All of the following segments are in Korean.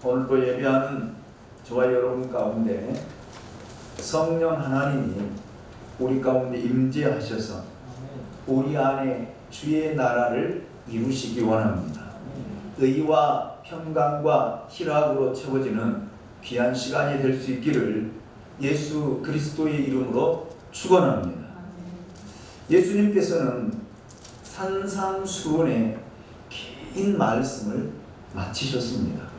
오늘도 예배하는 저와 여러분 가운데 성령 하나님이 우리 가운데 임재하셔서 우리 안에 주의 나라를 이루시기 원합니다. 의와 평강과 희락으로 채워지는 귀한 시간이 될 수 있기를 예수 그리스도의 이름으로 축원합니다. 예수님께서는 산상수훈의 긴 말씀을 마치셨습니다.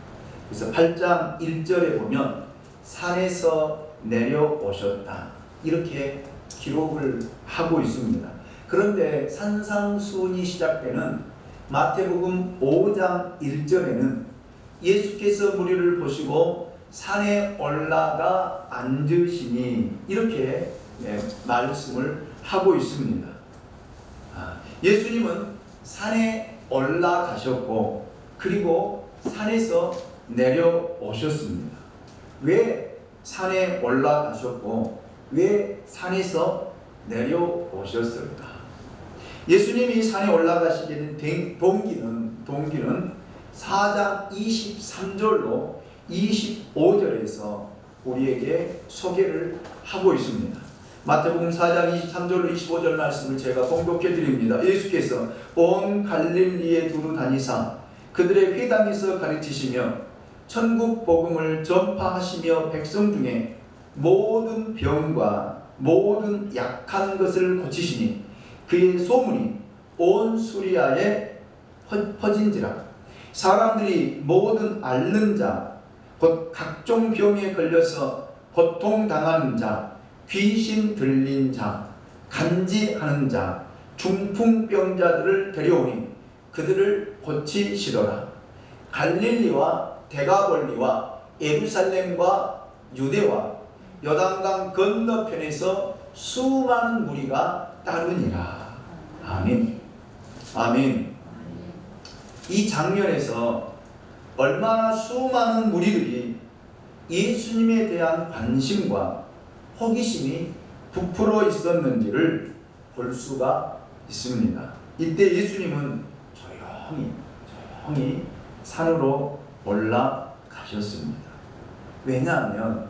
그래서 8장 1절에 보면 산에서 내려오셨다 이렇게 기록을 하고 있습니다. 그런데 산상수훈이 시작되는 마태복음 5장 1절에는 예수께서 무리를 보시고 산에 올라가 앉으시니 이렇게 말씀을 하고 있습니다. 예수님은 산에 올라가셨고 그리고 산에서 내려오셨습니다. 왜 산에 올라가셨고 왜 산에서 내려오셨을까? 예수님이 산에 올라가시게 된 동기는 4장 23절로 25절에서 우리에게 소개를 하고 있습니다. 마태복음 4장 23절로 25절 말씀을 제가 봉독해 드립니다. 예수께서 온 갈릴리에 두루 다니사 그들의 회당에서 가르치시며 천국 복음을 전파하시며 백성 중에 모든 병과 모든 약한 것을 고치시니 그의 소문이 온 수리아에 퍼진지라. 사람들이 모든 앓는 자 곧 각종 병에 걸려서 고통당하는 자 귀신 들린 자 간지하는 자 중풍병자들을 데려오니 그들을 고치시더라. 갈릴리와 데가볼리와 예루살렘과 유대와 요단강 건너편에서 수많은 무리가 따르니라. 아멘. 아멘. 이 장면에서 얼마나 수많은 무리들이 예수님에 대한 관심과 호기심이 부풀어 있었는지를 볼 수가 있습니다. 이때 예수님은 조용히 산으로 올라가셨습니다. 왜냐하면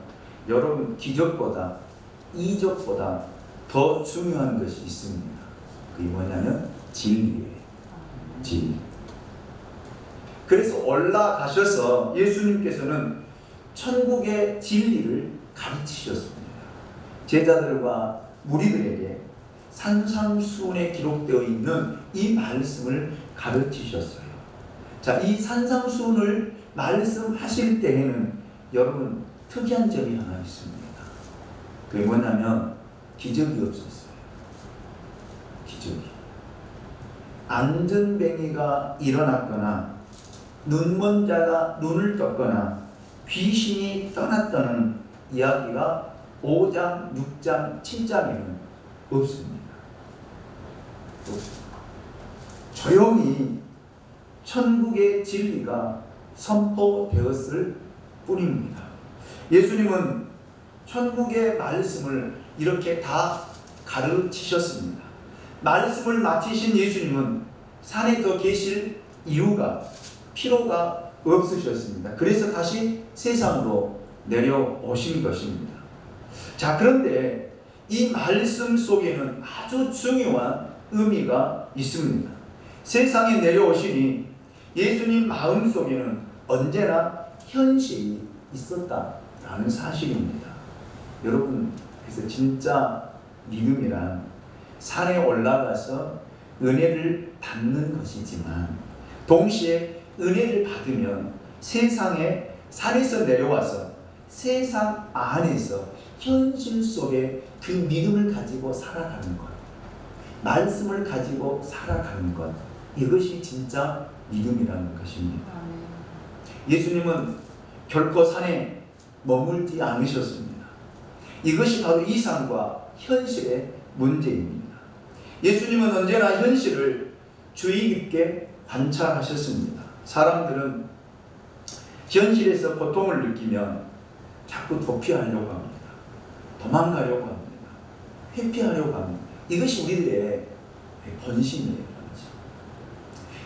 여러분 기적보다 이적보다 더 중요한 것이 있습니다. 그게 뭐냐면 진리예요. 진리. 그래서 올라가셔서 예수님께서는 천국의 진리를 가르치셨습니다. 제자들과 무리들에게 산상수훈에 기록되어 있는 이 말씀을 가르치셨어요. 자, 이 산상수훈을 말씀하실 때에는 여러분 특이한 점이 하나 있습니다. 그게 뭐냐면 기적이 없었어요. 기적이. 안전뱅이가 일어났거나 눈먼 자가 눈을 떴거나 귀신이 떠났다는 이야기가 5장, 6장, 7장에는 없습니다. 조용히 천국의 진리가 선포되었을 뿐입니다. 예수님은 천국의 말씀을 이렇게 다 가르치셨습니다. 말씀을 마치신 예수님은 산에 더 계실 이유가 필요가 없으셨습니다. 그래서 다시 세상으로 내려오신 것입니다. 자, 그런데 이 말씀 속에는 아주 중요한 의미가 있습니다. 세상에 내려오시니 예수님 마음 속에는 언제나 현실이 있었다라는 사실입니다. 여러분, 그래서 진짜 믿음이란 산에 올라가서 은혜를 받는 것이지만 동시에 은혜를 받으면 세상에 산에서 내려와서 세상 안에서 현실 속에 그 믿음을 가지고 살아가는 것, 말씀을 가지고 살아가는 것, 이것이 진짜 믿음이라는 것입니다. 예수님은 결코 산에 머물지 않으셨습니다. 이것이 바로 이상과 현실의 문제입니다. 예수님은 언제나 현실을 주의 깊게 관찰하셨습니다. 사람들은 현실에서 고통을 느끼면 자꾸 도피하려고 합니다. 도망가려고 합니다. 회피하려고 합니다. 이것이 우리들의 본심이에요.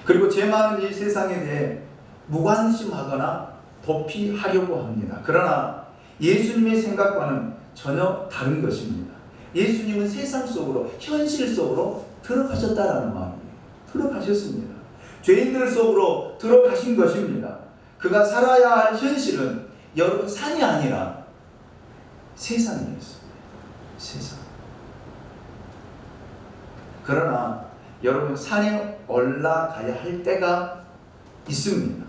그리고 죄 많은 이 세상에 대해 무관심하거나 도피하려고 합니다. 그러나 예수님의 생각과는 전혀 다른 것입니다. 예수님은 세상 속으로, 현실 속으로 들어가셨다라는 말이에요. 들어가셨습니다. 죄인들 속으로 들어가신 것입니다. 그가 살아야 할 현실은 여러분 산이 아니라 세상이었습니다. 세상. 그러나 여러분 산에 올라가야 할 때가 있습니다.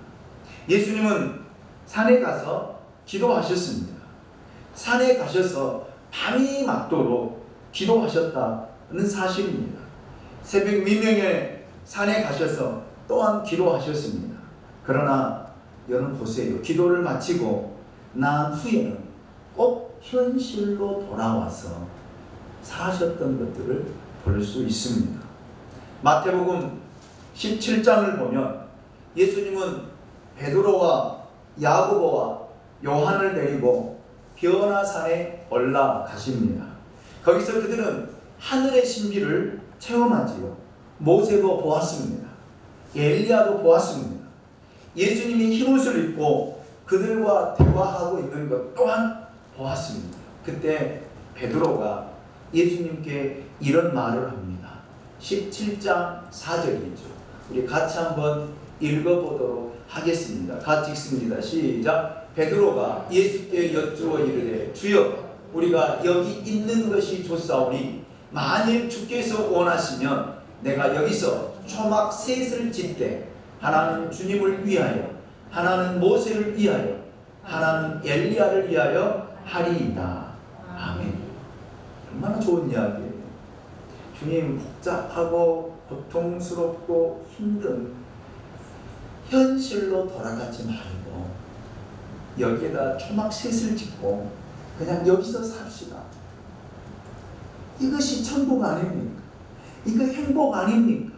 예수님은 산에 가서 기도하셨습니다. 산에 가셔서 밤이 맞도록 기도하셨다는 사실입니다. 새벽 미명에 산에 가셔서 또한 기도하셨습니다. 그러나 여러분 보세요. 기도를 마치고 난 후에는 꼭 현실로 돌아와서 사셨던 것들을 볼 수 있습니다. 마태복음 17장을 보면 예수님은 베드로와 야고보와 요한을 데리고 변화산에 올라가십니다. 거기서 그들은 하늘의 신비를 체험하지요. 모세도 보았습니다. 엘리야도 보았습니다. 예수님이 흰옷을 입고 그들과 대화하고 있는 것 또한 보았습니다. 그때 베드로가 예수님께 이런 말을 합니다. 17장 4절이죠. 우리 같이 한번 읽어보도록 하겠습니다. 같이 읽습니다. 시작. 베드로가 예수께 여쭈어 이르되 주여 우리가 여기 있는 것이 좋사오니 만일 주께서 원하시면 내가 여기서 초막 셋을 짓되 하나는 주님을 위하여 하나는 모세를 위하여 하나는 엘리야를 위하여 하리이다. 아멘. 얼마나 좋은 이야기예요. 주님, 복잡하고 고통스럽고 힘든 현실로 돌아가지 말고 여기에다 초막 셋을 짓고 그냥 여기서 삽시다. 이것이 천국 아닙니까? 이거 행복 아닙니까?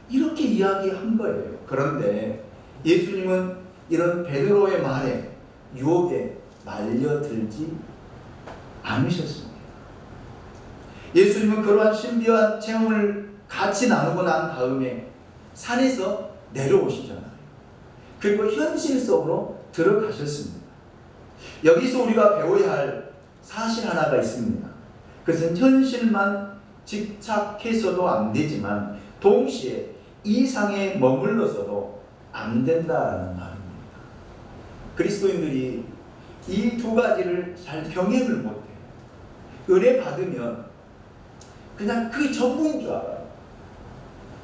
이렇게 이야기한 거예요. 그런데 예수님은 이런 베드로의 말에 유혹에 말려들지 않으셨습니다. 예수님은 그러한 신비한 체험을 같이 나누고 난 다음에 산에서 내려오시잖아요. 그리고 현실 속으로 들어가셨습니다. 여기서 우리가 배워야 할 사실 하나가 있습니다. 그것은 현실만 집착해서도 안 되지만 동시에 이 상에 머물러서도 안 된다는 말입니다. 그리스도인들이 이 두 가지를 잘 병행을 못해요. 은혜 받으면 그냥 그게 전부인 줄 알아요.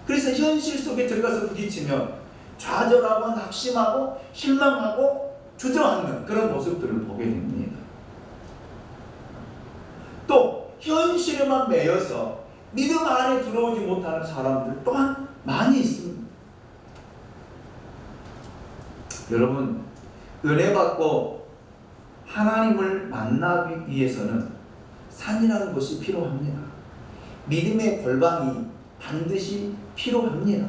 그래서 현실 속에 들어가서 부딪히면 좌절하고 낙심하고 실망하고 주저앉는 그런 모습들을 보게 됩니다. 또 현실에만 매여서 믿음 안에 들어오지 못하는 사람들 또한 많이 있습니다. 여러분, 은혜 받고 하나님을 만나기 위해서는 산이라는 것이 필요합니다. 믿음의 골방이 반드시 필요합니다.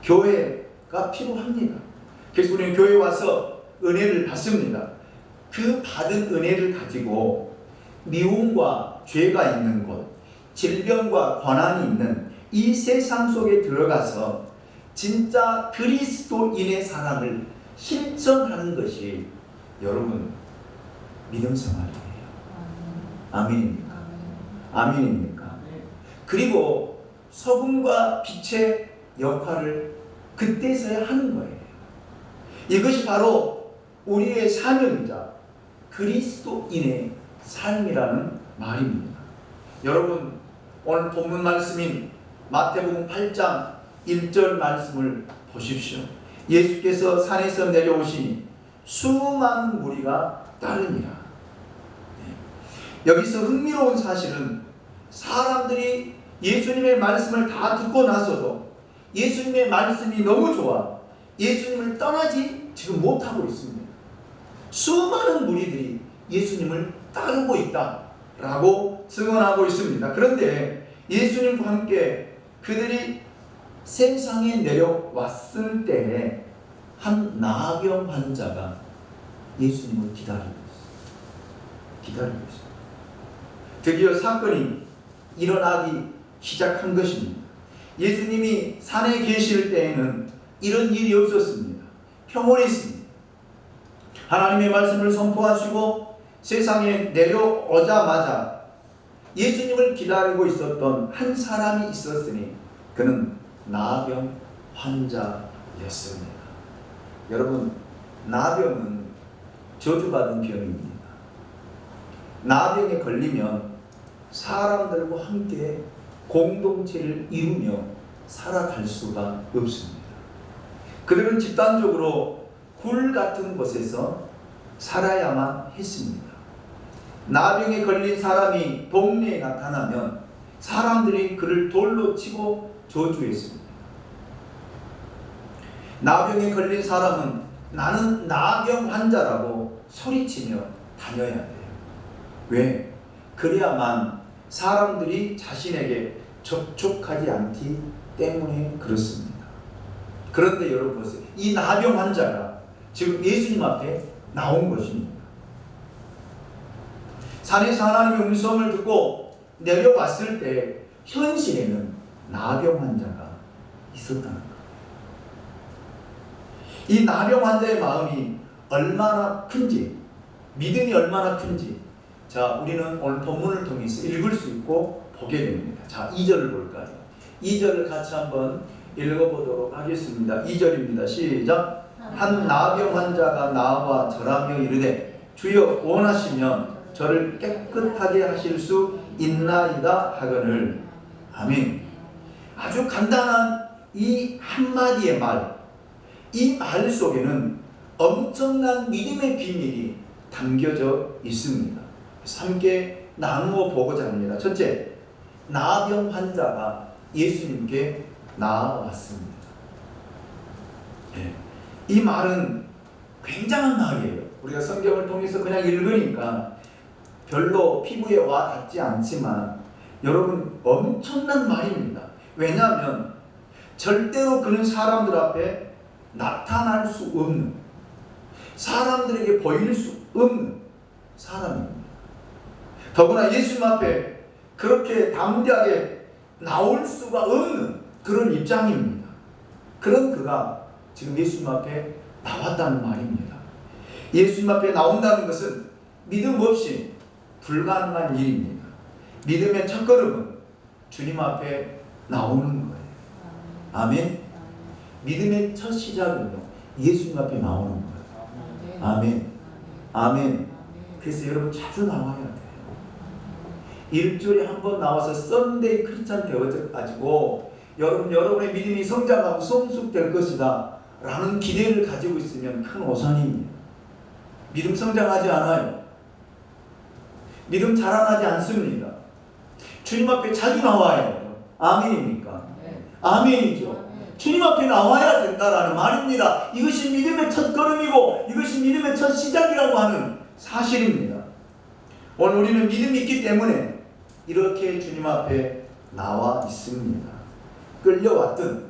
교회가 필요합니다. 그래서 우리는 교회에 와서 은혜를 받습니다. 그 받은 은혜를 가지고 미움과 죄가 있는 곳, 질병과 고난이 있는 이 세상 속에 들어가서 진짜 그리스도인의 사랑을 실천하는 것이 여러분 믿음 생활이에요. 아멘입니까? 아멘입니까? 그리고 소금과 빛의 역할을 그때서야 하는 거예요. 이것이 바로 우리의 사명이자 그리스도인의 삶이라는 말입니다. 여러분, 오늘 본문 말씀인 마태복음 8장 1절 말씀을 보십시오. 예수께서 산에서 내려오시니 수많은 무리가 따르니라. 여기서 흥미로운 사실은 사람들이 예수님의 말씀을 다 듣고 나서도 예수님의 말씀이 너무 좋아 예수님을 떠나지 지금 못하고 있습니다. 수많은 무리들이 예수님을 따르고 있다라고 증언하고 있습니다. 그런데 예수님과 함께 그들이 세상에 내려왔을 때에 한 나병 환자가 예수님을 기다리고 있어요. 기다리고 있어요. 드디어 사건이 일어나기 시작한 것입니다. 예수님이 산에 계실 때에는 이런 일이 없었습니다. 평온했습니다. 하나님의 말씀을 선포하시고 세상에 내려오자마자 예수님을 기다리고 있었던 한 사람이 있었으니 그는 나병 환자였습니다. 여러분, 나병은 저주받은 병입니다. 나병에 걸리면 사람들과 함께 공동체를 이루며 살아갈 수가 없습니다. 그들은 집단적으로 굴 같은 곳에서 살아야만 했습니다. 나병에 걸린 사람이 동네에 나타나면 사람들이 그를 돌로 치고 저주했습니다. 나병에 걸린 사람은 나는 나병 환자라고 소리치며 다녀야 돼요. 왜? 그래야만 사람들이 자신에게 접촉하지 않기 때문에 그렇습니다. 그런데 여러분 보세요. 이 나병 환자가 지금 예수님 앞에 나온 것입니다. 산에서 하나님의 음성을 듣고 내려왔을 때 현실에는 나병 환자가 있었다는 것. 이 나병 환자의 마음이 얼마나 큰지, 믿음이 얼마나 큰지, 자, 우리는 오늘 본문을 통해서 읽을 수 있고 보게 됩니다. 자, 2절을 볼까요? 2절을 같이 한번 읽어보도록 하겠습니다. 2절입니다. 시작. 한 나병 환자가 나와 절하며 이르되 주여 원하시면 저를 깨끗하게 하실 수 있나이다 하거늘. 아멘. 아주 간단한 이 한마디의 말, 이 말 속에는 엄청난 믿음의 비밀이 담겨져 있습니다. 함께 나누어 보고자 합니다. 첫째, 나병 환자가 예수님께 나왔습니다. 네. 이 말은 굉장한 말이에요. 우리가 성경을 통해서 그냥 읽으니까 별로 피부에 와 닿지 않지만 여러분 엄청난 말입니다. 왜냐하면 절대로 그는 사람들 앞에 나타날 수 없는, 사람들에게 보일 수 없는 사람입니다. 더구나 예수님 앞에 그렇게 담대하게 나올 수가 없는 그런 입장입니다. 그런 그가 지금 예수님 앞에 나왔다는 말입니다. 예수님 앞에 나온다는 것은 믿음 없이 불가능한 일입니다. 믿음의 첫걸음은 주님 앞에 나오는 거예요. 아멘. 믿음의 첫 시작은요, 예수님 앞에 나오는 거예요. 아멘. 아멘. 그래서 여러분 자주 나와야 돼요. 일주일에 한 번 나와서 썬데이 크리스찬 되어가지고 여러분의 믿음이 성장하고 성숙될 것이다 라는 기대를 가지고 있으면 큰 오산입니다. 믿음 성장하지 않아요. 믿음 자라나지 않습니다. 주님 앞에 자주 나와요. 아멘입니까? 아멘이죠. 주님 앞에 나와야 된다라는 말입니다. 이것이 믿음의 첫 걸음이고 이것이 믿음의 첫 시작이라고 하는 사실입니다. 오늘 우리는 믿음이 있기 때문에 이렇게 주님 앞에 나와 있습니다. 끌려왔든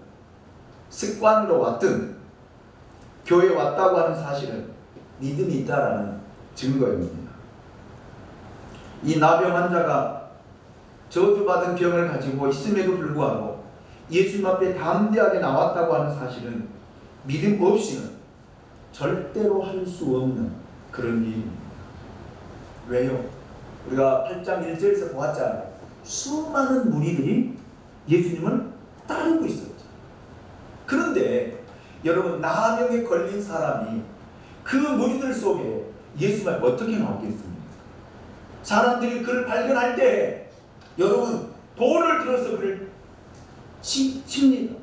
습관으로 왔든 교회에 왔다고 하는 사실은 믿음이 있다라는 증거입니다. 이 나병 환자가 저주받은 병을 가지고 있음에도 불구하고 예수님 앞에 담대하게 나왔다고 하는 사실은 믿음 없이는 절대로 할 수 없는 그런 일입니다. 왜요? 우리가 8장 1절에서 보았잖아요. 수많은 무리들이 예수님을 따르고 있었죠. 그런데 여러분, 나병에 걸린 사람이 그 무리들 속에 예수님을 어떻게 나오겠습니까? 사람들이 그를 발견할 때 여러분 돌을 들어서 그를 칩니다.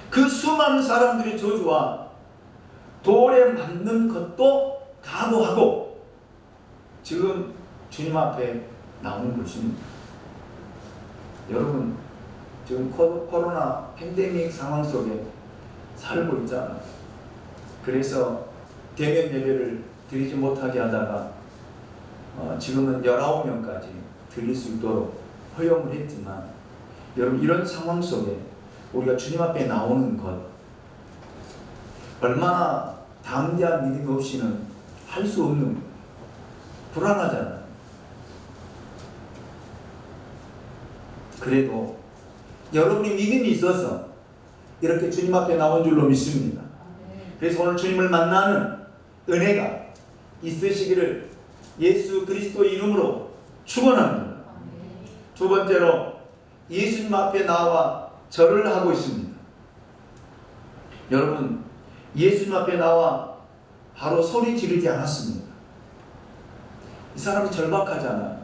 그 수많은 사람들의 저주와 돌에 맞는 것도 각오하고 지금 주님 앞에 나오는 것입니다. 여러분 지금 코로나 팬데믹 상황 속에 살고 있잖아요. 그래서 대면 예배를 드리지 못하게 하다가 지금은 19명까지 드릴 수 있도록 허용을 했지만 여러분 이런 상황 속에 우리가 주님 앞에 나오는 것 얼마나 담대한 믿음 없이는 할 수 없는 거예요. 불안하잖아요. 그래도 여러분이 믿음이 있어서 이렇게 주님 앞에 나온 줄로 믿습니다. 그래서 오늘 주님을 만나는 은혜가 있으시기를 예수 그리스도의 이름으로 축원합니다. 두 번째로 예수님 앞에 나와 절을 하고 있습니다. 여러분, 예수님 앞에 나와 바로 소리 지르지 않았습니다. 이 사람이 절박하잖아요.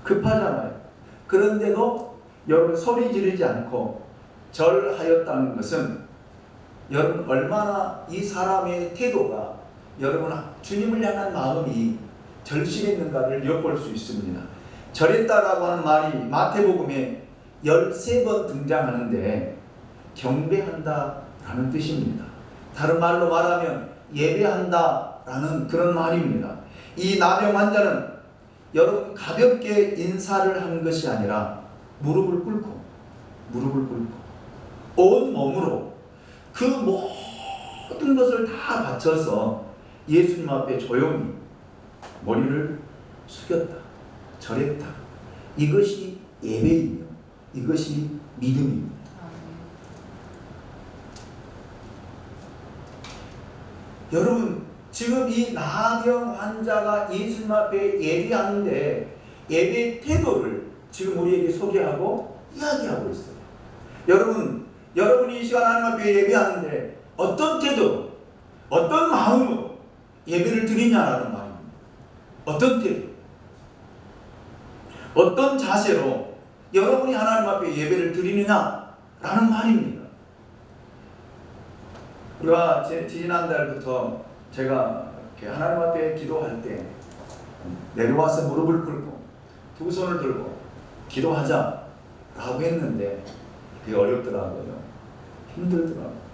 급하잖아요. 그런데도 여러분 소리 지르지 않고 절하였다는 것은 여러분 얼마나 이 사람의 태도가 여러분 주님을 향한 마음이 절실했는가를 엿볼 수 있습니다. 절했다라고 하는 말이 마태복음에 13번 등장하는데 경배한다라는 뜻입니다. 다른 말로 말하면 예배한다라는 그런 말입니다. 이 나병 환자는 여러분 가볍게 인사를 한 것이 아니라 무릎을 꿇고 온 몸으로 그 모든 것을 다 바쳐서 예수님 앞에 조용히 머리를 숙였다, 절했다. 이것이 예배이며 이것이 믿음입니다. 여러분, 지금 이 나병 환자가 예수님 앞에 예배하는데 예배 태도를 지금 우리에게 소개하고 이야기하고 있어요. 여러분이 이 시간 하나님 앞에 예배하는데 어떤 태도, 어떤 마음으로 예배를 드리냐라는 말입니다. 어떤 태도, 어떤 자세로 여러분이 하나님 앞에 예배를 드리느냐라는 말입니다. 우리가 지난달부터 제가 이렇게 하나님 앞에 기도할 때 내려와서 무릎을 꿇고 두 손을 들고 기도하자라고 했는데 그게 어렵더라고요. 힘들더라고요.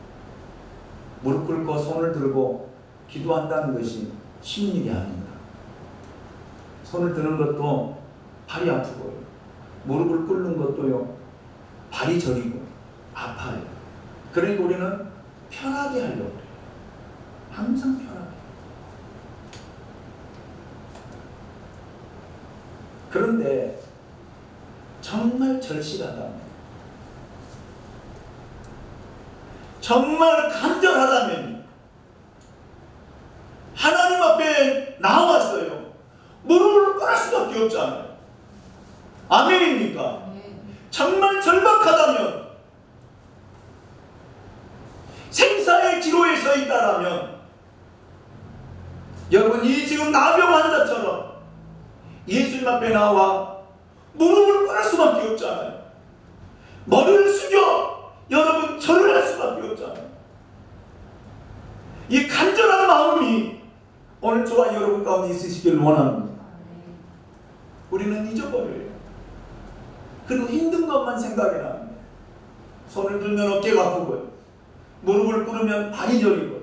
무릎 꿇고 손을 들고 기도한다는 것이 쉬운 일이 아닙니다. 손을 드는 것도 발이 아프고요. 무릎을 꿇는 것도요. 발이 저리고 아파요. 그러니까 우리는 편하게 하려고 해요. 항상 편하게. 그런데 정말 절실하다면, 정말 간절하다면 하나님 앞에 나왔어요. 무릎을 꿇을 수밖에 없잖아요. 아멘입니까? 정말 절박하다면, 생사의 기로에 서 있다라면, 여러분 이 지금 나병 환자처럼 예수님 앞에 나와 무릎을 꿇을 수밖에 없잖아요. 머리를 숙여 여러분 절을 할 수밖에 없잖아요. 이 간절한 마음이 오늘 저와 여러분 가운데 있으시길 원합니다. 우리는 잊어버려요. 그리고 힘든 것만 생각이 납니다. 손을 들면 어깨가 아프고요. 무릎을 꿇으면 발이 저리고,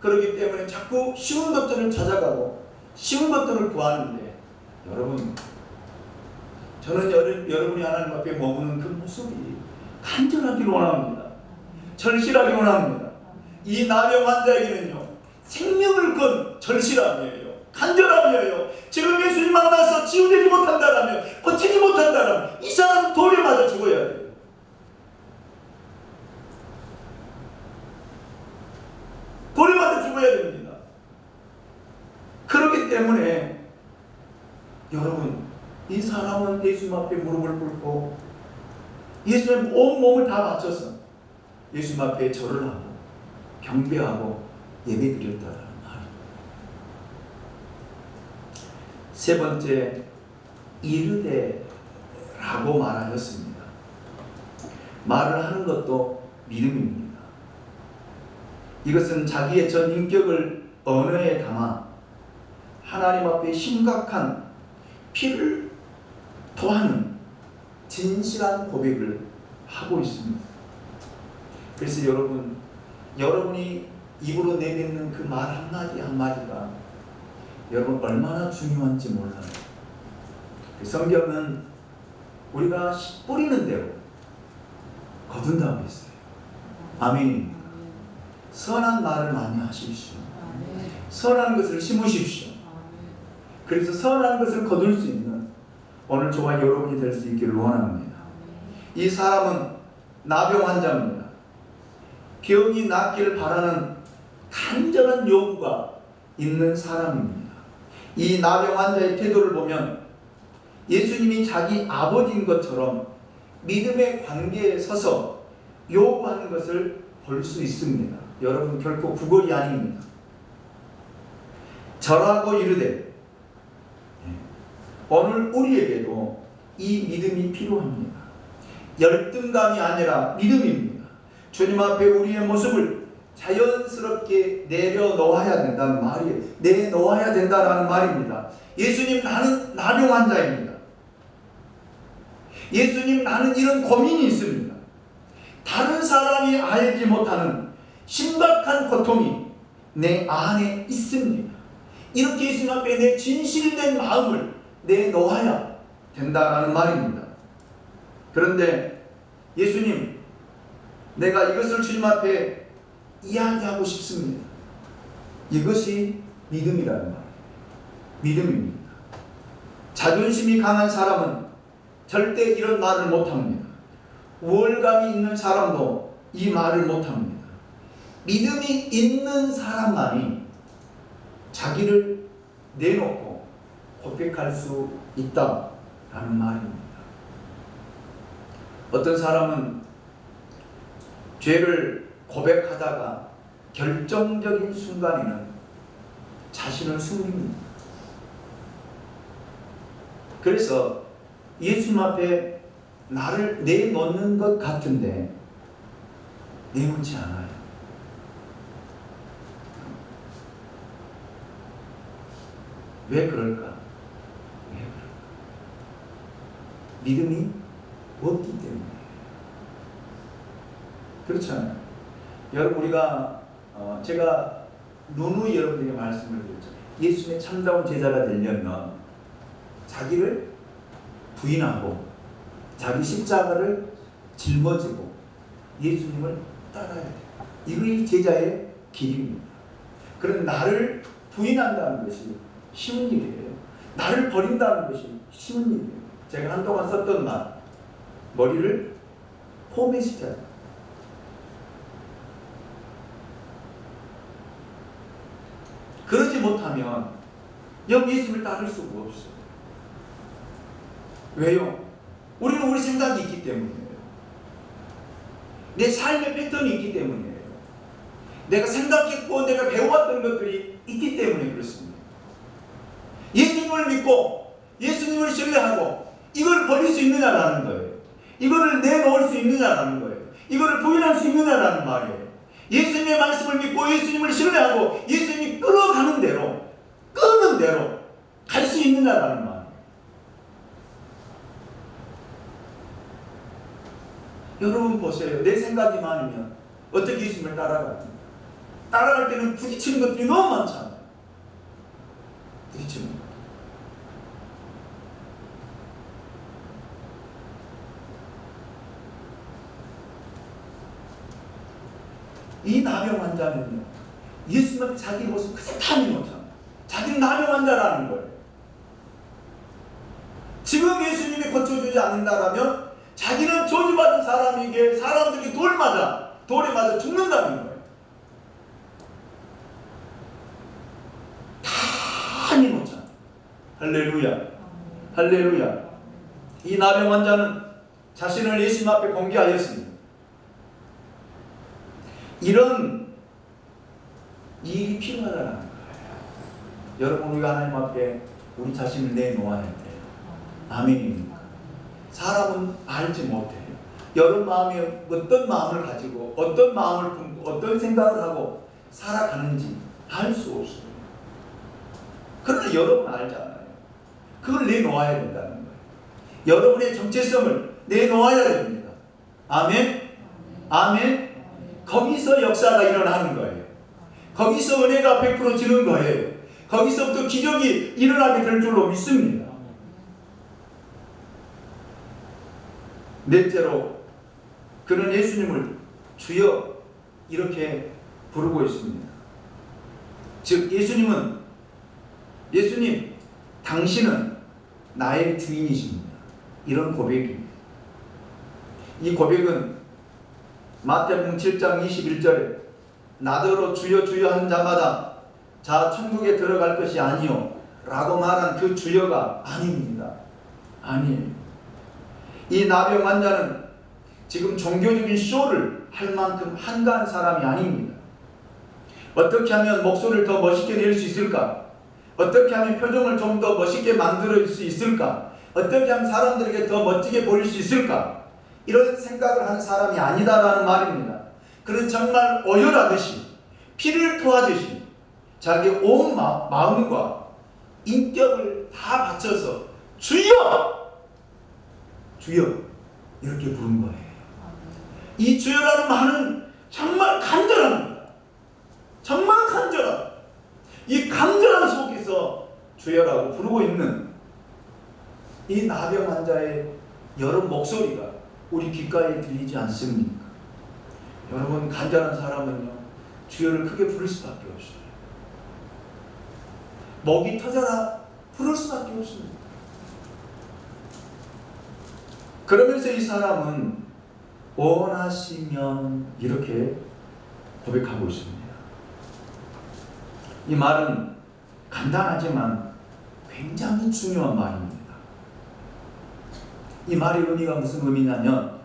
그렇기 때문에 자꾸 쉬운 것들을 찾아가고 쉬운 것들을 구하는데, 여러분, 저는 여러분이 하나님 앞에 머무는 그 모습이 간절하길 원합니다. 절실하길 원합니다. 이 나병 환자에게는요, 생명을 건 절실함이에요. 간절함이에요. 지금 예수님 만나서 치유되지 못한다라면, 고치지 못한다라면 이 사람은 돌에 맞아 죽어야 돼요. 돌에 맞아 죽어야 됩니다. 그렇기 때문에 여러분, 이 사람은 예수님 앞에 무릎을 꿇고 예수님 온 몸을 다 바쳐서 예수님 앞에 절을 하고 경배하고 예배드렸다라는 말입니다. 세 번째, 이르되라고 말하였습니다. 말을 하는 것도 믿음입니다. 이것은 자기의 전 인격을 언어에 담아 하나님 앞에 심각한 피를 토하는 진실한 고백을 하고 있습니다. 그래서 여러분이 입으로 내뱉는 그 말 한마디 한마디가 여러분 얼마나 중요한지 몰라요. 성경은 우리가 뿌리는 대로 거둔다고 했어요. 아멘. 선한 말을 많이 하십시오. 선한 것을 심으십시오. 그래서 선한 것을 거둘 수 있는 오늘 저와 여러분이 될 수 있기를 원합니다. 이 사람은 나병 환자입니다. 병이 낫기를 바라는 간절한 요구가 있는 사람입니다. 이 나병 환자의 태도를 보면 예수님이 자기 아버지인 것처럼 믿음의 관계에 서서 요구하는 것을 볼 수 있습니다. 여러분, 결코 구걸이 아닙니다. 절하고 이르되, 오늘 우리에게도 이 믿음이 필요합니다. 열등감이 아니라 믿음입니다. 주님 앞에 우리의 모습을 자연스럽게 내려놓아야 된다는 말이에요. 내놓아야 된다는 말입니다. 예수님, 나는 나병 환자입니다. 예수님, 나는 이런 고민이 있습니다. 다른 사람이 알지 못하는 심각한 고통이 내 안에 있습니다. 이렇게 예수님 앞에 내 진실된 마음을 내놓아야 된다는 말입니다. 그런데 예수님, 내가 이것을 주님 앞에 이야기하고 싶습니다. 이것이 믿음이라는 말이에요. 믿음입니다. 자존심이 강한 사람은 절대 이런 말을 못합니다. 우월감이 있는 사람도 이 말을 못합니다. 믿음이 있는 사람만이 자기를 내놓고 고백할 수 있다라는 말입니다. 어떤 사람은 죄를 고백하다가 결정적인 순간에는 자신을 숨깁니다. 그래서 예수님 앞에 나를 내놓는 것 같은데 내놓지 않아요. 왜 그럴까? 왜 그럴까? 믿음이 없기 때문에. 그렇잖아요. 여러분, 우리가 제가 누누이 여러분들에게 말씀을 드렸죠. 예수님의 참다운 제자가 되려면 자기를 부인하고 자기 십자가를 짊어지고 예수님을 따라야 돼요. 이것이 제자의 길입니다. 그런 나를 부인한다는 것이 쉬운 일이에요. 나를 버린다는 것이 쉬운 일이에요. 제가 한동안 썼던 말, 머리를 포맷시켜야 돼요. 그러지 못하면 예수님을 따를 수가 없어요. 왜요? 우리는 우리 생각이 있기 때문이에요. 내 삶의 패턴이 있기 때문이에요. 내가 생각했고 내가 배워왔던 것들이 있기 때문에 그렇습니다. 예수님을 믿고 예수님을 신뢰하고 이걸 버릴 수 있느냐라는 거예요. 이거를 내놓을 수 있느냐라는 거예요. 이거를 부인할 수 있느냐라는 말이에요. 예수님의 말씀을 믿고 예수님을 신뢰하고 예수님이 끌어가는 대로 끄는 대로 갈 수 있느냐라는 말. 여러분 보세요. 내 생각이 많으면 어떻게 예수님을 따라갑니까? 따라갈 때는 부딪히는 것들이 너무 많잖아요. 부딪히는 것. 이 나병 환자는요, 예수님 앞에 자기 모습 그냥 탐이 못합니다. 자기는 나병 환자라는 거예요. 지금 예수님이 고쳐주지 않는다라면 자기는 저주받은 사람에게 사람들이 돌에 맞아 죽는다는 거예요. 탐이 못합니다. 할렐루야. 할렐루야. 이 나병 환자는 자신을 예수님 앞에 공개하였습니다. 이런 일이 필요하다는 거예요. 여러분, 우리가 하나님 앞에 우리 자신을 내놓아야 돼요. 아멘입니까? 사람은 알지 못해요. 여러분 마음이 어떤 마음을 가지고 어떤 마음을 품고 어떤 생각을 하고 살아가는지 알 수 없어요. 그러나 여러분은 알잖아요. 그걸 내놓아야 된다는 거예요. 여러분의 정체성을 내놓아야 됩니다. 아멘? 아멘? 거기서 역사가 일어나는 거예요. 거기서 은혜가 100% 지는 거예요. 거기서부터 기적이 일어나게 될 줄로 믿습니다. 넷째로, 그는 예수님을 주여 이렇게 부르고 있습니다. 즉 예수님 당신은 나의 주인이십니다. 이런 고백입니다. 이 고백은 마태복음 7장 21절에 나더러 주여 주여 하는 자마다 자 천국에 들어갈 것이 아니요 라고 말한 그 주여가 아닙니다. 아니에요. 이 나병 환자는 지금 종교적인 쇼를 할 만큼 한가한 사람이 아닙니다. 어떻게 하면 목소리를 더 멋있게 낼 수 있을까? 어떻게 하면 표정을 좀 더 멋있게 만들 수 있을까? 어떻게 하면 사람들에게 더 멋지게 보일 수 있을까? 이런 생각을 하는 사람이 아니다라는 말입니다. 그는 정말 오열하듯이 피를 토하듯이 자기 온 마음과 인격을 다 바쳐서 주여! 주여! 이렇게 부른 거예요. 이 주여라는 말은 정말 간절합니다. 정말 간절합니다. 이 간절함 속에서 주여라고 부르고 있는 이 나병 환자의 여러 목소리가 우리 귓가에 들리지 않습니까? 여러분, 간절한 사람은요 주여를 크게 부를 수밖에 없어요. 목이 터져라 부를 수밖에 없습니다. 그러면서 이 사람은 원하시면 이렇게 고백하고 있습니다. 이 말은 간단하지만 굉장히 중요한 말입니다. 이 말의 의미가 무슨 의미냐면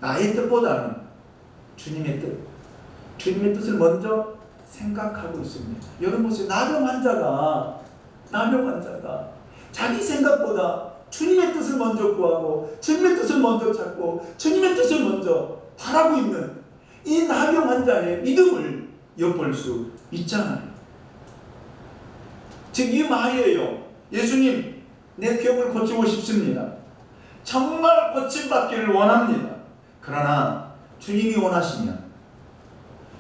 나의 뜻보다는 주님의 뜻을 먼저 생각하고 있습니다. 여러분 보세요. 나병 환자가 자기 생각보다 주님의 뜻을 먼저 구하고 주님의 뜻을 먼저 찾고 주님의 뜻을 먼저 바라고 있는 이 나병 환자의 믿음을 엿볼 수 있잖아요. 즉 이 말이에요. 예수님, 내 병을 고치고 싶습니다. 정말 고침받기를 원합니다. 그러나 주님이 원하시면,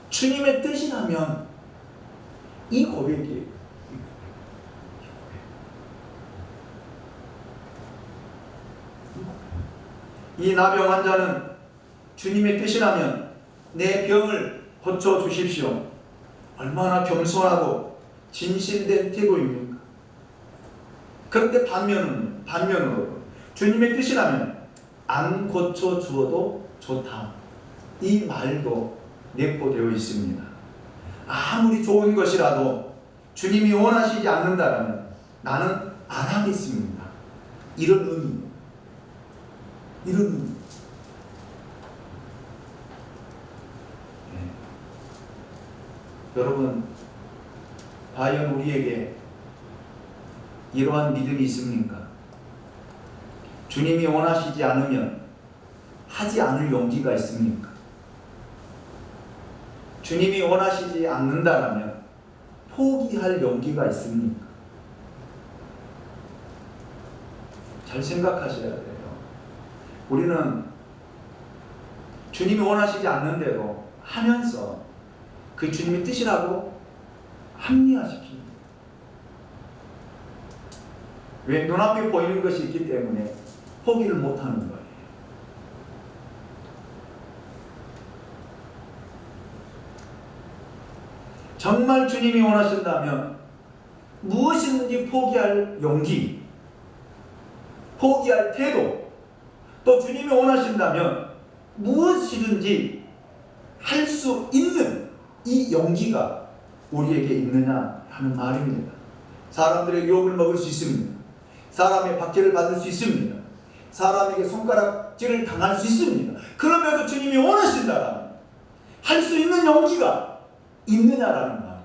주님의 뜻이라면 이 고백이 이 나병 환자는 주님의 뜻이라면 내 병을 고쳐주십시오. 얼마나 겸손하고 진실된 태도입니까? 그런데 반면으로 주님의 뜻이라면 안 고쳐주어도 좋다. 이 말도 내포되어 있습니다. 아무리 좋은 것이라도 주님이 원하시지 않는다면 나는 안 하겠습니다. 이런 의미. 여러분, 과연 우리에게 이러한 믿음이 있습니까? 주님이 원하시지 않으면 하지 않을 용기가 있습니까? 주님이 원하시지 않는다면 포기할 용기가 있습니까? 잘 생각하셔야 돼요. 우리는 주님이 원하시지 않는 대로 하면서 그 주님의 뜻이라고 합리화시킵니다. 왜? 눈앞에 보이는 것이 있기 때문에 포기를 못하는 거예요. 정말 주님이 원하신다면 무엇이든지 포기할 용기, 포기할 태도, 또 주님이 원하신다면 무엇이든지 할 수 있는 이 용기가 우리에게 있느냐 하는 말입니다. 사람들의 유혹을 먹을 수 있습니다. 사람의 박해를 받을 수 있습니다. 사람에게 손가락질을 당할 수 있습니다. 그럼에도 주님이 원하신다면 할 수 있는 용기가 있느냐라는 말이에요.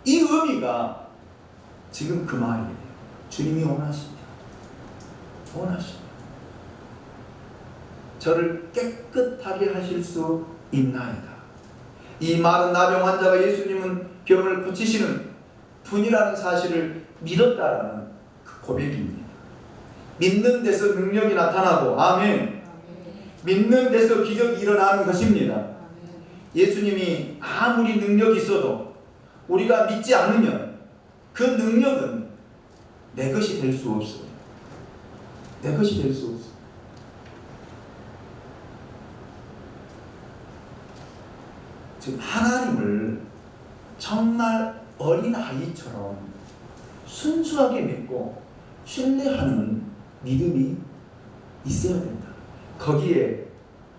이 의미가 지금 그 말이에요. 주님이 원하신다. 저를 깨끗하게 하실 수 있나이다. 이 말은 나병 환자가 예수님은 병을 고치시는 분이라는 사실을 믿었다라는 그 고백입니다. 믿는 데서 능력이 나타나고, 아멘. 믿는 데서 기적이 일어나는 것입니다. 예수님이 아무리 능력이 있어도 우리가 믿지 않으면 그 능력은 내 것이 될 수 없어요. 내 것이 될 수 없어요. 지금 하나님을 정말 어린아이처럼 순수하게 믿고 신뢰하는 믿음이 있어야 된다. 거기에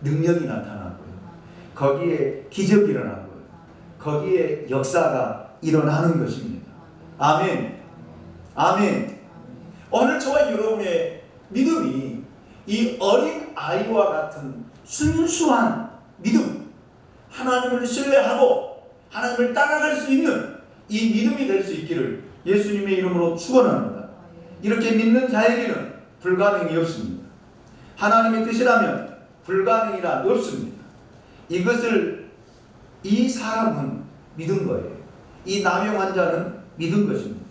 능력이 나타나고요. 거기에 기적이 일어나고요. 거기에 역사가 일어나는 것입니다. 아멘. 아멘. 오늘 저와 여러분의 믿음이 이 어린 아이와 같은 순수한 믿음, 하나님을 신뢰하고 하나님을 따라갈 수 있는 이 믿음이 될 수 있기를 예수님의 이름으로 축원합니다. 이렇게 믿는 자에게는 불가능이 없습니다. 하나님의 뜻이라면 불가능이란 없습니다. 이것을 이 사람은 믿은 거예요. 이 나병 환자는 믿은 것입니다.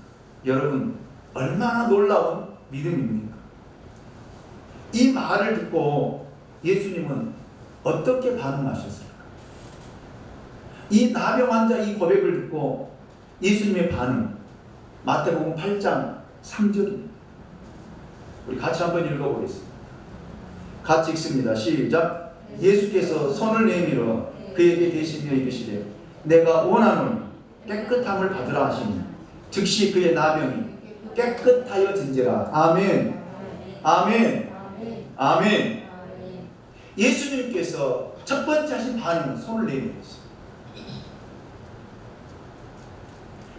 여러분, 얼마나 놀라운 믿음입니까? 이 말을 듣고 예수님은 어떻게 반응하셨을까? 이 나병 환자 이 고백을 듣고 예수님의 반응, 마태복음 8장 3절입니다. 우리 같이 한번 읽어보겠습니다. 같이 읽습니다. 시작. 예수께서 손을 내밀어 그에게 대시며 이르시되 내가 원하노니 깨끗함을 받으라 하시니 즉시 그의 나병이 깨끗하여진지라. 아멘. 아멘. 아멘. 예수님께서 첫 번째 하신 반응은 손을 내밀었어요.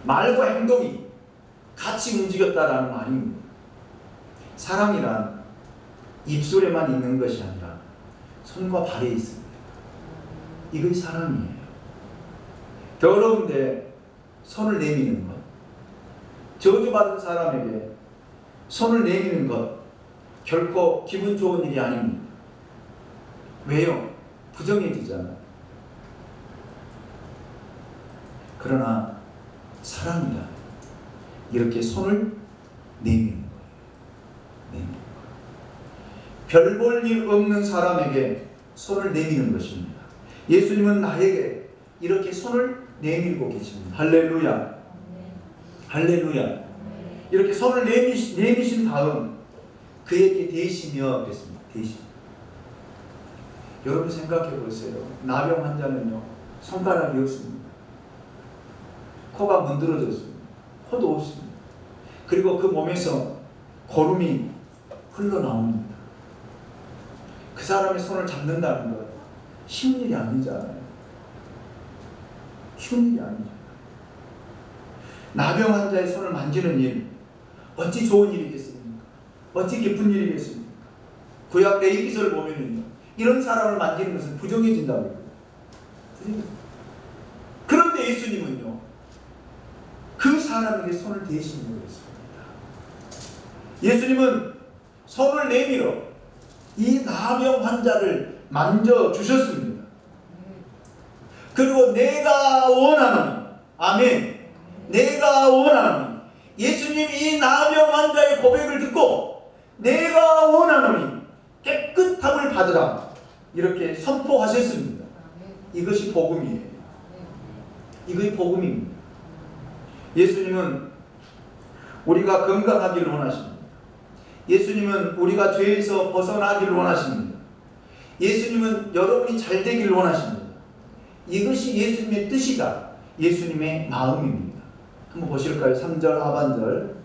말과 행동이 같이 움직였다라는 말입니다. 사랑이란 입술에만 있는 것이 아니라 손과 발에 있습니다. 이것이 사랑이에요. 더러운데 손을 내미는 것, 저주받은 사람에게 손을 내미는 것 결코 기분 좋은 일이 아닙니다. 왜요? 부정해지잖아요. 그러나 사랑이란 이렇게 손을 내미는 거예요. 별 볼 일 없는 사람에게 손을 내미는 것입니다. 예수님은 나에게 이렇게 손을 내밀고 계십니다. 할렐루야. 할렐루야. 이렇게 손을 내미신 다음 그에게 대시며 그랬습니다. 대시. 여러분 생각해 보세요. 나병 환자는요, 손가락이 없습니다. 코가 문드러졌습니다. 코도 없습니다. 그리고 그 몸에서 고름이 흘러나옵니다. 그 사람의 손을 잡는다는 것 쉬운 일이 아니잖아요. 쉬운 일이 아니죠. 나병 환자의 손을 만지는 일, 어찌 좋은 일이겠습니까? 어찌 기쁜 일이겠습니까? 구약 레위기서를 보면은요, 이런 사람을 만지는 것은 부정해진다고 해요. 그런데 예수님은요, 그 사람에게 손을 대시며 그랬습니다. 예수님은 손을 내밀어 이 나병 환자를 만져주셨습니다. 그리고 내가 원하노니, 아멘, 내가 원하노니, 예수님이 이 나병 환자의 고백을 듣고 내가 원하노니 깨끗함을 받으라 이렇게 선포하셨습니다. 이것이 복음이에요. 이것이 복음입니다. 예수님은 우리가 건강하기를 원하십니다. 예수님은 우리가 죄에서 벗어나기를 원하십니다. 예수님은 여러분이 잘 되기를 원하십니다. 이것이 예수님의 뜻이다. 예수님의 마음입니다. 한번 보실까요? 3절 하반절.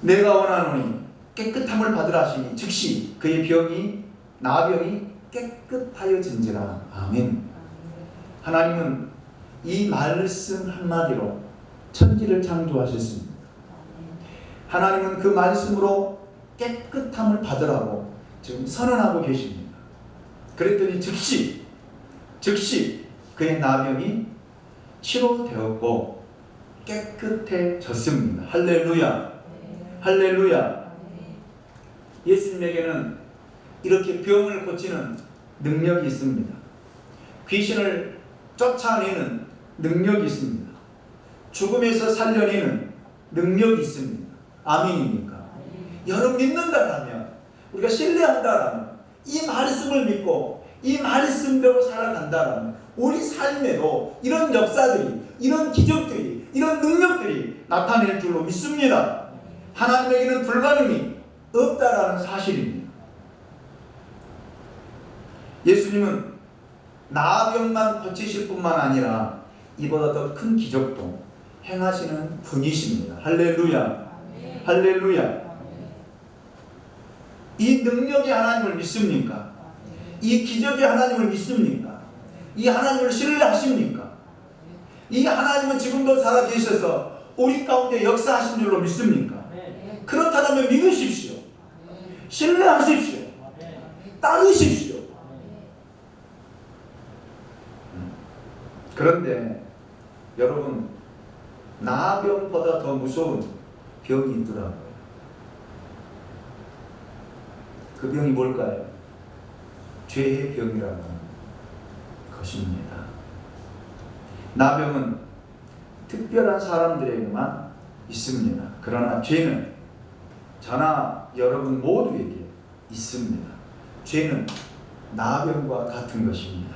내가 원하노니 깨끗함을 받으라 하시니 즉시 그의 병이 나병이 깨끗하여진지라. 아멘. 하나님은 이 말씀 한마디로 천지를 창조하셨습니다. 하나님은 그 말씀으로 깨끗함을 받으라고 지금 선언하고 계십니다. 그랬더니 즉시 그의 나병이 치료되었고 깨끗해졌습니다. 할렐루야. 할렐루야. 예수님에게는 이렇게 병을 고치는 능력이 있습니다. 귀신을 쫓아내는 능력이 있습니다. 죽음에서 살려내는 능력이 있습니다. 아멘입니까? 여러분 믿는다라면, 우리가 신뢰한다라면, 이 말씀을 믿고 이 말씀대로 살아간다라면 우리 삶에도 이런 역사들이, 이런 기적들이, 이런 능력들이 나타낼 줄로 믿습니다. 하나님에게는 불가능이 없다라는 사실입니다. 예수님은 나병만 고치실 뿐만 아니라 이보다 더 큰 기적도 행하시는 분이십니다. 할렐루야. 할렐루야. 이 능력이 하나님을 믿습니까? 이 기적이 하나님을 믿습니까? 이 하나님을 신뢰하십니까? 이 하나님은 지금도 살아계셔서 우리 가운데 역사하신 줄로 믿습니까? 그렇다면 믿으십시오. 신뢰하십시오. 따르십시오. 그런데 여러분, 나병보다 더 무서운 병이 있더라고요. 그 병이 뭘까요? 죄의 병이라는 것입니다. 나병은 특별한 사람들에게만 있습니다. 그러나 죄는 저나 여러분 모두에게 있습니다. 죄는 나병과 같은 것입니다.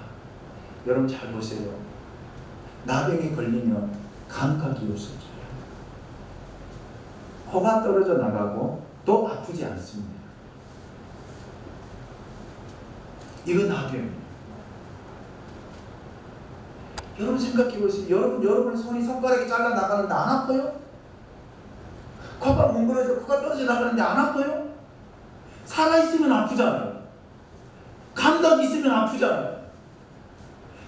여러분 잘 보세요. 나병에 걸리면 감각이 없어져요. 코가 떨어져 나가고 또 아프지 않습니다. 이건 나병이에요. 여러분 생각해 보세요. 여러분의 손이 손가락이 잘라 나가는데 안 아파요? 코가 뭉그러져 코가 떨어져 나가는데 안 아파요? 살아있으면 아프잖아요. 감각이 있으면 아프잖아요.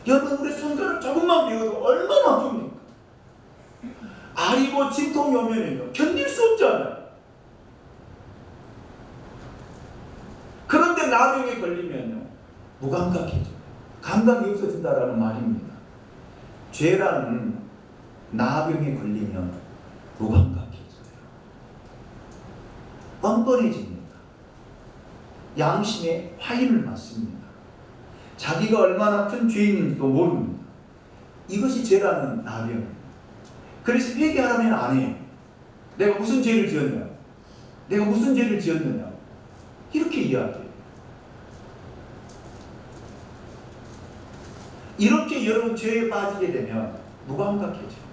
여러분 우리 손가락 조금만 비워도 얼마나 아픕니까? 아리고 진통이 오면요 견딜 수 없잖아요. 그런데 나병에 걸리면요 무감각해져요. 감각이 없어진다라는 말입니다. 죄라는 나병에 걸리면 무감각해져요. 뻔뻔해집니다. 양심에 화인을 맞습니다. 자기가 얼마나 큰 죄인인지도 모릅니다. 이것이 죄라는 나병. 그래서 회개하라면 안 해요. 내가 무슨 죄를 지었냐? 내가 무슨 죄를 지었느냐? 이렇게 이야기해요. 이렇게 여러분 죄에 빠지게 되면 무감각해져요.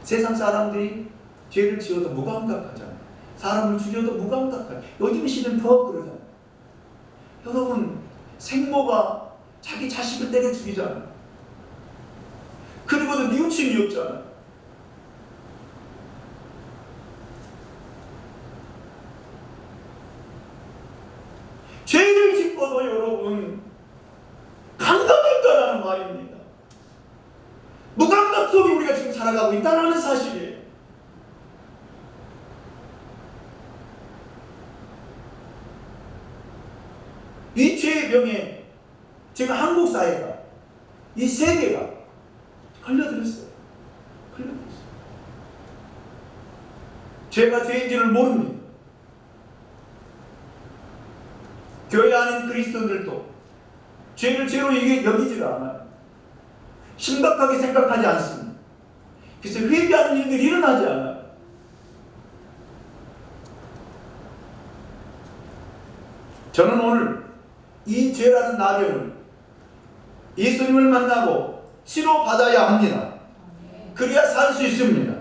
세상 사람들이 죄를 지어도 무감각하잖아요. 사람을 죽여도 무감각하죠. 요즘 시대는 더 그러잖아요. 여러분 생모가 자기 자식을 때려 죽이잖아요. 그리고도 뉘우침이 없잖아요. 죄를 짓고도 여러분 감각이 있다라는 말입니다. 무감각 속에 우리가 지금 살아가고 있다는 사실이에요. 이 죄의 병에 지금 한국 사회가 이 세계가 걸려들었어요. 죄가 죄인지를 모릅니다. 교회 안에 그리스도인들도 죄를 죄로 여기지를 않아요. 심각하게 생각하지 않습니다. 그래서 회개하는 일들이 일어나지 않아요. 저는 오늘 이 죄라는 나병을 예수님을 만나고 치료받아야 합니다. 그래야 살 수 있습니다.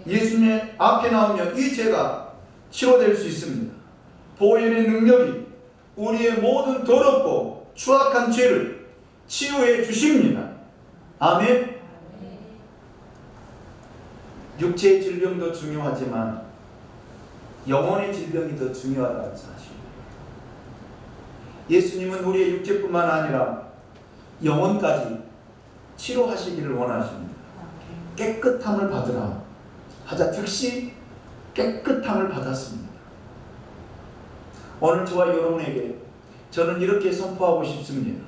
예수님 앞에 나오면 이 죄가 치료될 수 있습니다. 보혈의 능력이 우리의 모든 더럽고 추악한 죄를 치유해 주십니다. 아멘. 육체의 질병도 중요하지만 영혼의 질병이 더 중요하다는 사실입니다. 예수님은 우리의 육체뿐만 아니라 영혼까지 치료하시기를 원하십니다. 깨끗함을 받으라 하자 즉시 깨끗함을 받았습니다. 오늘 저와 여러분에게 저는 이렇게 선포하고 싶습니다.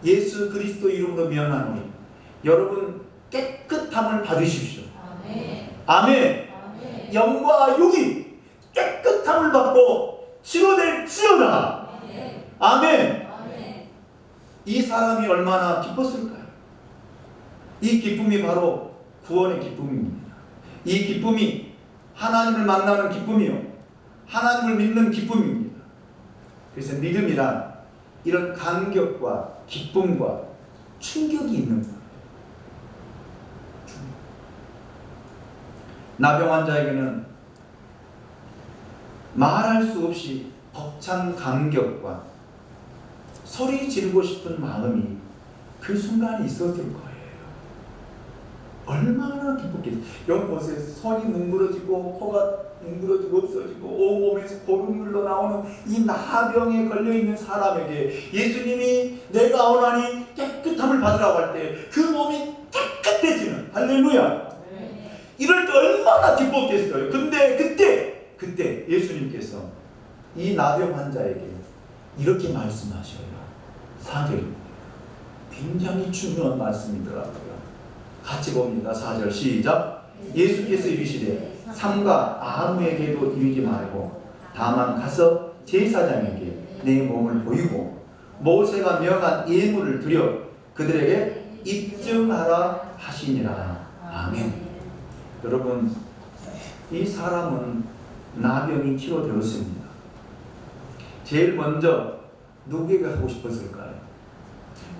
예수 그리스도 이름으로 명하노니 여러분 깨끗함을 받으십시오. 아멘. 아멘. 아멘. 영과 육이 깨끗함을 받고 치료될지어다. 아멘. 아멘. 아멘. 이 사람이 얼마나 기뻤을까요? 이 기쁨이 바로 구원의 기쁨입니다. 이 기쁨이 하나님을 만나는 기쁨이요 하나님을 믿는 기쁨입니다. 그래서 믿음이란 이런 감격과 기쁨과 충격이 있는 거예요. 나병 환자에게는 말할 수 없이 벅찬 감격과 소리 지르고 싶은 마음이 그 순간에 있었을 거예요. 얼마나 기뻤겠어요. 여기 보세요. 손이 뭉그러지고 코가 뭉그러지고 없어지고 온몸에서 고름이 흘러나오는 이 나병에 걸려있는 사람에게 예수님이 내가 원하니 깨끗함을 받으라고 할 때 그 몸이 탁 할렐루야. 이럴 때 얼마나 기뻤겠어요. 근데 그때 예수님께서 이 나병 환자에게 이렇게 말씀하셔요. 4절입니다. 굉장히 중요한 말씀이더라고요. 같이 봅니다. 4절 시작. 예수께서 이르시되 삼가 아무에게도 이르지 말고 다만 가서 제사장에게 내 몸을 보이고 모세가 명한 예물을 드려 그들에게 입증하라 하시니라. 아멘. 여러분, 이 사람은 나병이 치료되었습니다. 제일 먼저 누구에게 하고 싶었을까요?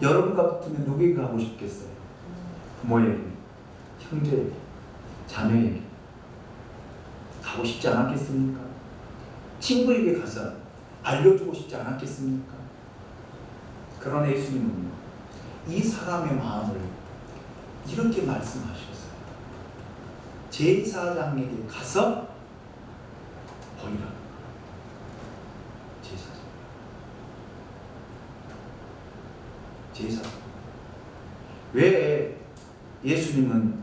여러분 같으면 누구에게 하고 싶겠어요? 부모에게, 형제에게, 자녀에게 가고 싶지 않았겠습니까? 친구에게 가서 알려주고 싶지 않았겠습니까? 그러나 예수님은 이 사람의 마음을 이렇게 말씀하셨어요. 제사장에게 가서 보이라. 제사장. 왜 예수님은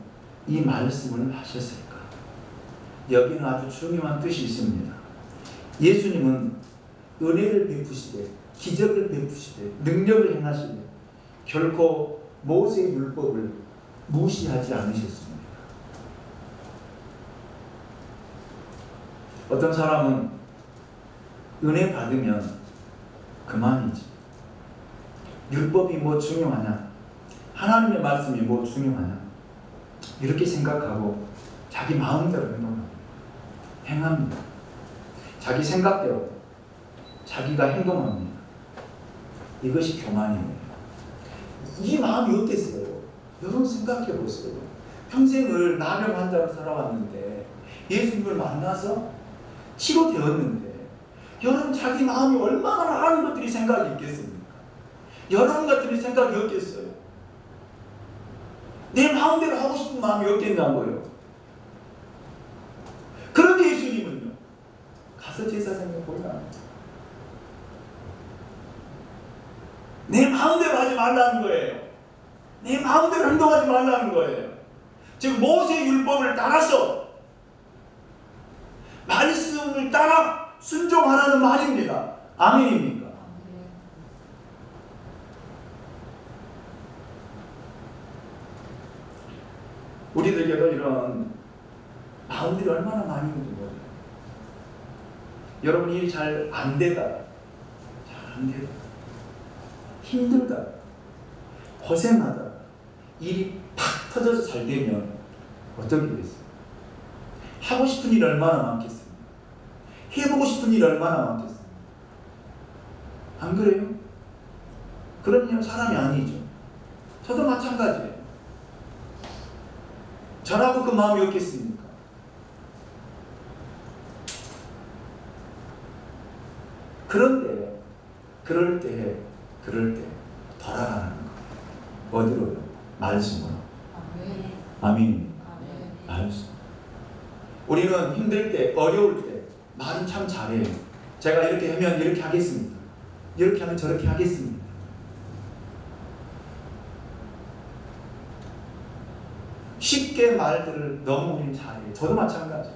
이 말씀을 하셨을까? 여기는 아주 중요한 뜻이 있습니다. 예수님은 은혜를 베푸시되 기적을 베푸시되 능력을 행하시되 결코 모세의 율법을 무시하지 않으셨습니다. 어떤 사람은 은혜 받으면 그만이지. 율법이 뭐 중요하냐? 하나님의 말씀이 뭐 중요하냐? 이렇게 생각하고 자기 마음대로 행합니다. 자기 생각대로 자기가 행동합니다. 이것이 교만이에요. 이 마음이 어땠어요? 여러분 생각해 보세요. 평생을 나병 환자로 살아왔는데 예수님을 만나서 치료되었는데 여러분 자기 마음이 얼마나 많은 것들이 생각이 있겠습니까? 여러분 같은 생각이 없겠어요? 내 마음대로 하고 싶은 마음이 없겠냐고요. 그런데 예수님은요, 가서 제사장에 보이라. 내 마음대로 하지 말라는 거예요. 내 마음대로 행동하지 말라는 거예요. 즉 모세 율법을 따라서 말씀을 따라 순종하라는 말입니다. 아멘입니까? 우리들에게도 이런 마음들이 얼마나 많이 있는지 몰라요. 여러분 일이 잘 안 되다, 힘들다, 고생하다, 일이 팍 터져서 잘 되면 어떻게 되겠어요? 하고 싶은 일 얼마나 많겠습니까? 해보고 싶은 일 얼마나 많겠습니까? 안 그래요? 그런 사람이 아니죠. 저도 마찬가지예요. 저라고 그 마음이 없겠습니까? 그런데 그럴 때 돌아가는 거예요. 어디로요? 말씀으로. 아멘입니다. 말씀. 우리는 힘들 때, 어려울 때 말은 참 잘해요. 제가 이렇게 하면 이렇게 하겠습니다. 이렇게 하면 저렇게 하겠습니다. 쉽게 말들을 너무 우리는 잘해요. 저도 마찬가지예요.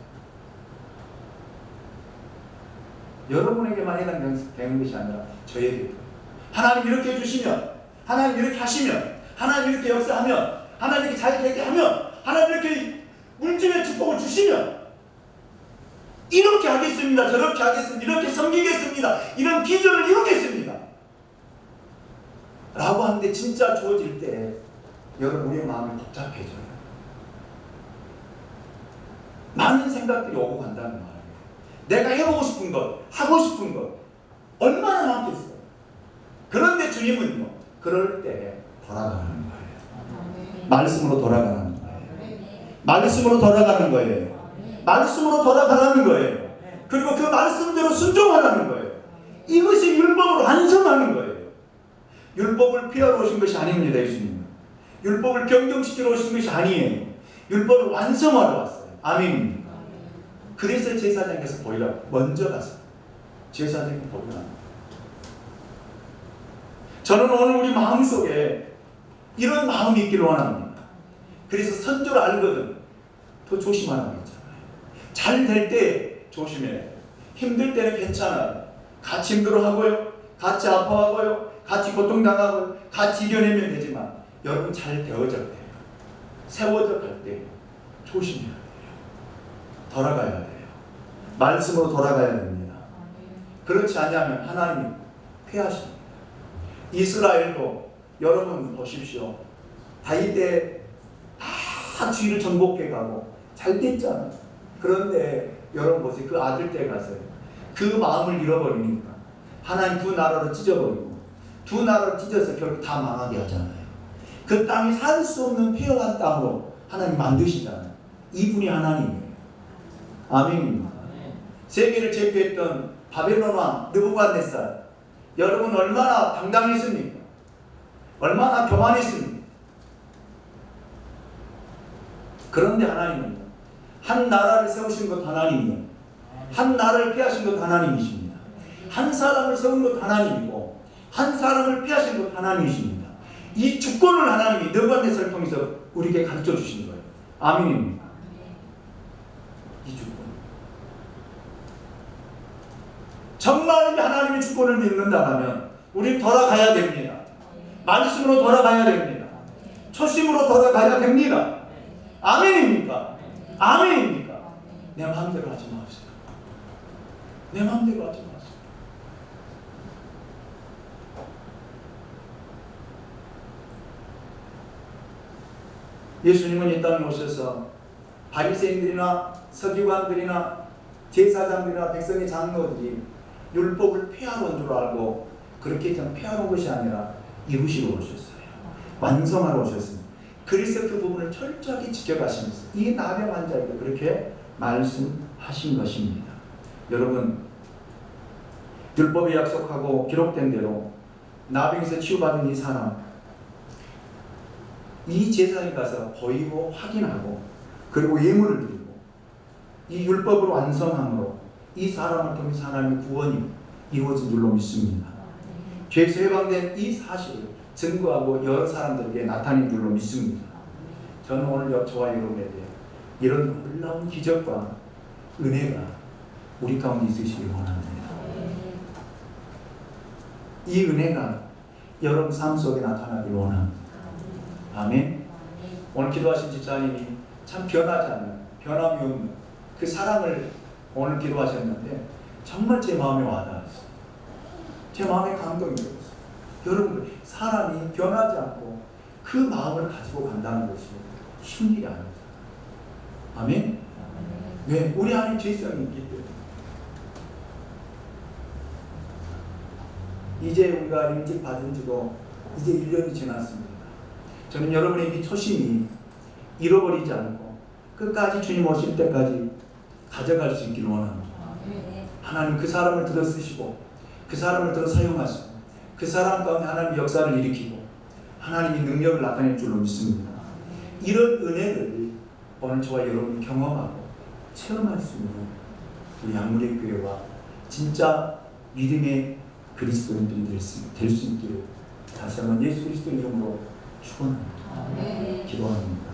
여러분에게만 해당되는 것이 아니라 저에게도. 하나님 이렇게 해주시면, 하나님 이렇게 하시면, 하나님 이렇게 역사하면, 하나님 이렇게 잘 되게 하면, 하나님 이렇게 물질의 축복을 주시면 이렇게 하겠습니다. 저렇게 하겠습니다. 이렇게 섬기겠습니다. 이런 비전을 이루겠습니다. 라고 하는데 진짜 주어질 때 여러분 우리의 마음이 복잡해져요. 많은 생각들이 오고 간다는 말이에요. 내가 해보고 싶은 것, 하고 싶은 것 얼마나 많겠어요. 그런데 주님은요, 그럴 때 돌아가는 거예요. 말씀으로 돌아가는 거예요. 말씀으로 돌아가는 거예요. 말씀으로 돌아가는 거예요. 그리고 그 말씀대로 순종하라는 거예요. 이것이 율법을 완성하는 거예요. 율법을 피하러 오신 것이 아닙니다. 예수님은 율법을 변경시키러 오신 것이 아니에요. 율법을 완성하러 왔어요. 아멘입니다. 그래서 제사장에서 보이라 먼저 가서 제사장이 보이라. 저는 오늘 우리 마음속에 이런 마음이 있기를 원합니다. 그래서 선줄 알거든. 더 조심하라고 했잖아요. 잘 될 때 조심해. 힘들 때는 괜찮아요. 같이 힘들어하고요. 같이 아파하고요. 같이 고통당하고요. 같이 이겨내면 되지만 여러분 잘 되어질 때, 세워져 갈 때 조심해야 돼요. 돌아가야 돼요. 말씀으로 돌아가야 됩니다. 그렇지 않으면 하나님이 패하십니다. 이스라엘도 여러분 보십시오. 다윗 때 다 주위를 정복해 가고 잘 됐잖아요. 그런데 여러분 보세요. 그 아들 때 가서요. 그 마음을 잃어버리니까 하나님 두 나라로 찢어버리고 두 나라로 찢어서 결국 다 망하게 하잖아요. 그 땅이 살 수 없는 폐허한 땅으로 하나님 만드시잖아요. 이분이 하나님이에요. 아멘입니다. 세계를 제패했던 바벨론 왕 느부갓네살, 여러분 얼마나 당당했습니까? 얼마나 교만했습니까? 그런데 하나님은 한 나라를 세우신 것 하나님이요, 한 나라를 피하신 것 하나님이십니다. 한 사람을 세운 것 하나님이고 한 사람을 피하신 것 하나님이십니다. 이 주권을 하나님이 느부갓네살을 통해서 우리에게 가르쳐 주신 거예요. 아멘입니다. 이 주권. 정말 하나님의 주권을 믿는다면 우리는 돌아가야 됩니다. 말씀으로 돌아가야 됩니다. 초심으로 돌아가야 됩니다. 아멘입니까? 아멘입니까? 내 마음대로 하지 마세요. 내 마음대로 하지 마세요. 예수님은 이 땅에 오셔서 바리새인들이나 서기관들이나 제사장들이나 백성의 장로들이 율법을 폐하러 온 줄 알고 그렇게 그냥 폐하러 온 것이 아니라 이루시러 오셨어요. 완성하러 오셨습니다. 그래서 그 부분을 철저하게 지켜가시면서 이 나병 환자에게 그렇게 말씀하신 것입니다. 여러분, 율법이 약속하고 기록된 대로 나병에서 치유받은 이 사람, 이 제사장에 가서 보이고 확인하고 그리고 예물을 드리고 이 율법으로 완성함으로 이 사람을 통해서 하나님의 구원이 이루어진 줄로 믿습니다. 죄에서 해방된 이 사실을 증거하고 여러 사람들에게 나타낸 줄로 믿습니다. 저는 오늘 저와 여러분에게 이런 놀라운 기적과 은혜가 우리 가운데 있으시길 원합니다. 이 은혜가 여러분 삶 속에 나타나길 원합니다. 아멘. 오늘 기도하신 집사님이 참 변하지 않는, 변함이 없는 그 사랑을 오늘 기도하셨는데 정말 제 마음에 와닿았어요. 제 마음에 감동이 들었어요. 여러분, 사람이 변하지 않고 그 마음을 가지고 간다는 것이 쉬운 일이 아닙니다. 아멘? 네, 우리 안에 죄성이 있기 때문에. 이제 우리가 임직 받은 지도 이제 1년이 지났습니다. 저는 여러분의 이 초심이 잃어버리지 않고 끝까지 주님 오실 때까지 가져갈 수 있기를 원합니다. 하나님 그 사람을 들어 쓰시고 그 사람을 들어 사용하시고 그 사람 가운데 하나님의 역사를 일으키고 하나님의 능력을 나타낼 줄로 믿습니다. 이런 은혜를 오늘 저와 여러분이 경험하고 체험할 수 있는 우리 양무리 교회와 진짜 믿음의 그리스도인들이 될 수 있기를 다시 한번 예수 그리스도 이름으로 축원합니다. 기도합니다.